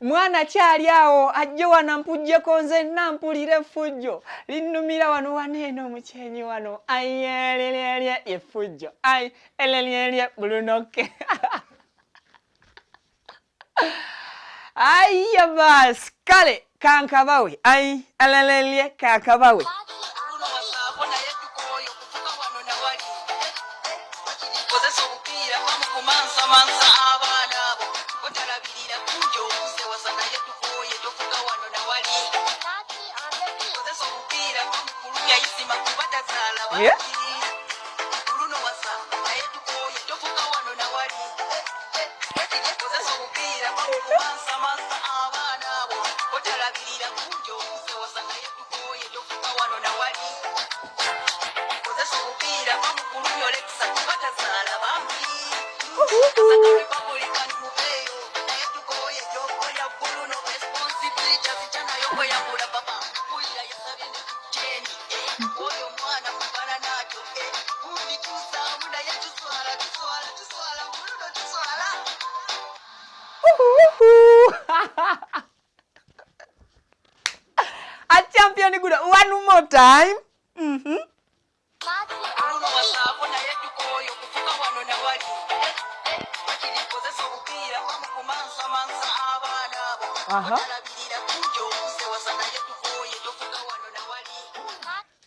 mwana kyali awo ajje wana mpujjeko nze nampulire effujjo linnumira wano waneeno omukyenyi wano ayelelelye effujjo ay elelelye bulunoke ayya bas kale kankabawe ay elelelye kankabawe yeah. A champion good one more time.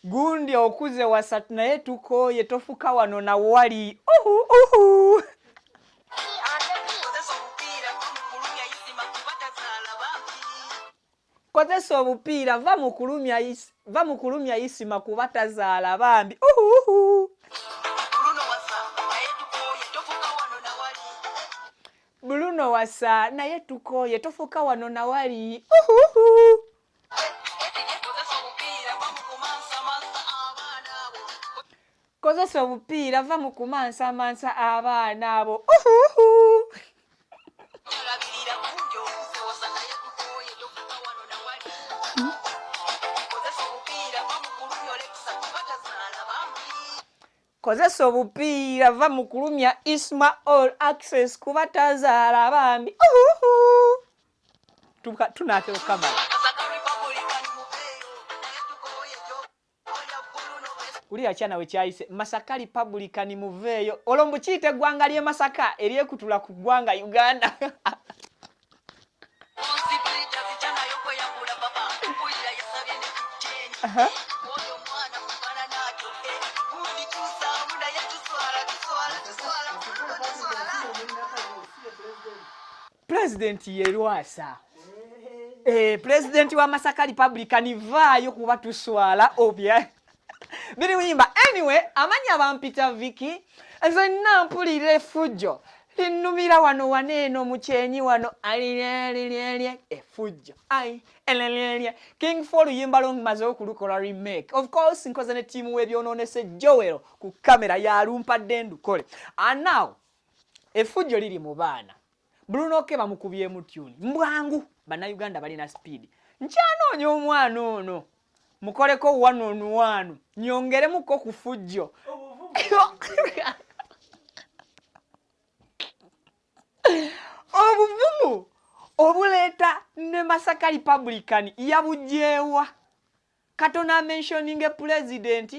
Gundi okuze wasatu naye tukoye tofuka wano na wali. Kozesa obupiira va mu kulumya isima kubatazaala bambi. Bruno wasa naye tukoye tofuka wano na wali. Kozesa obupiira va mu kumansa abaana abo. Kozesa obupiira va mu kulumya isma all access kubatazaala bambi. Tunatera kamala. Kulia chana wechaise Masaka Republican muveyo olombu chite gwanga lye Masaka eryekutula ku gwanga Uganda. President Yerwasa. President wa Masaka Republican vayo kuba tuswala obya. Biri wimba anyway amanya bampita Viki nze nampulire effujjo linnumira wano waneeno mukyenyi wano alilelelye effujjo ai elelelye King for yimba long maze okulukola remake of course nkoze ne team webyonoonese Joel ku kamera ya lumpadde ndukole and now effujjo liri mu baana Bruno ke bamukubye mu tune mbwangu bana Uganda balina speed nkyano omwana ono mukoleko 1-on-1 nyongeremuko ku fujjo obuvumu obuleta ne Masaka Republican yabujewa katona mentioning president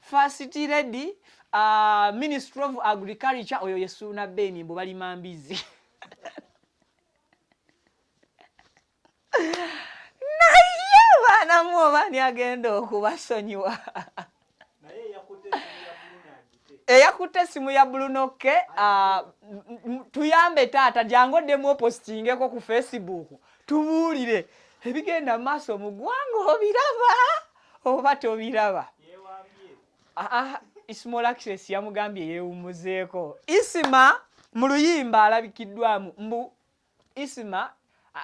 first lady Minister of Agriculture oyo Yesuna Beni mbo bali mambizi bana muoba ni agenda okubasonyiwa yakutte simu ya Bulunoke tuyambe tata jangoddemu postingeko ku Facebook tubuulire ebigenda maaso mu ggwanga obiraba oba tobiraba Ismail Access yamugambye yeewumuzeeko Isima mu luyimba alabikiddwamu mbu Isima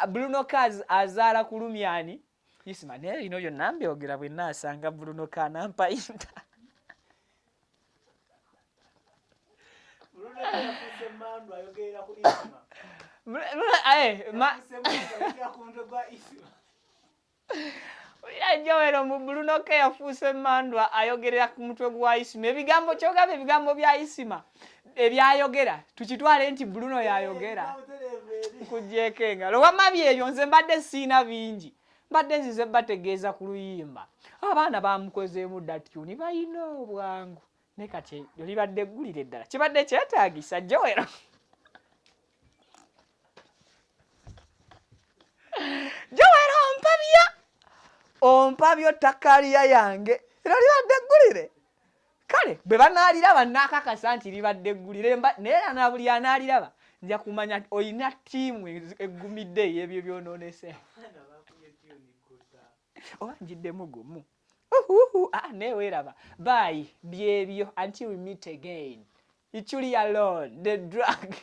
Bulunoke azaala ku Lumyani Isima naye lino byonna mbyogera bwe naasanga Bulunoke anampa inta Joel mu Bulunoke yafuuse mandwa ayogerera ku mutwe gwa Isima ebigambo kyogabe ebigambo bya Isima ebyayogera tukitwale nti Bruno yayogera kugyeko engalo wamma byebyo nze mbadde siina bingi mbadde nzize bategeeza ku luyimba abaana bamukozeemu datuni balina obwangu ne kati libadde eggulire ddala kibadde kyetaagisa Joel Joel ompabyo takaliya yange era libadde eggulire kale bwe banaaliraba naakakasa nti libadde eggulire naye na buli anaaliraba nja kumanya oyina ttiimu eggumidde ey'ebyo byonoonese oba njiddemu gumu neweeraba bye byebyo until we meet again it's you alone the drug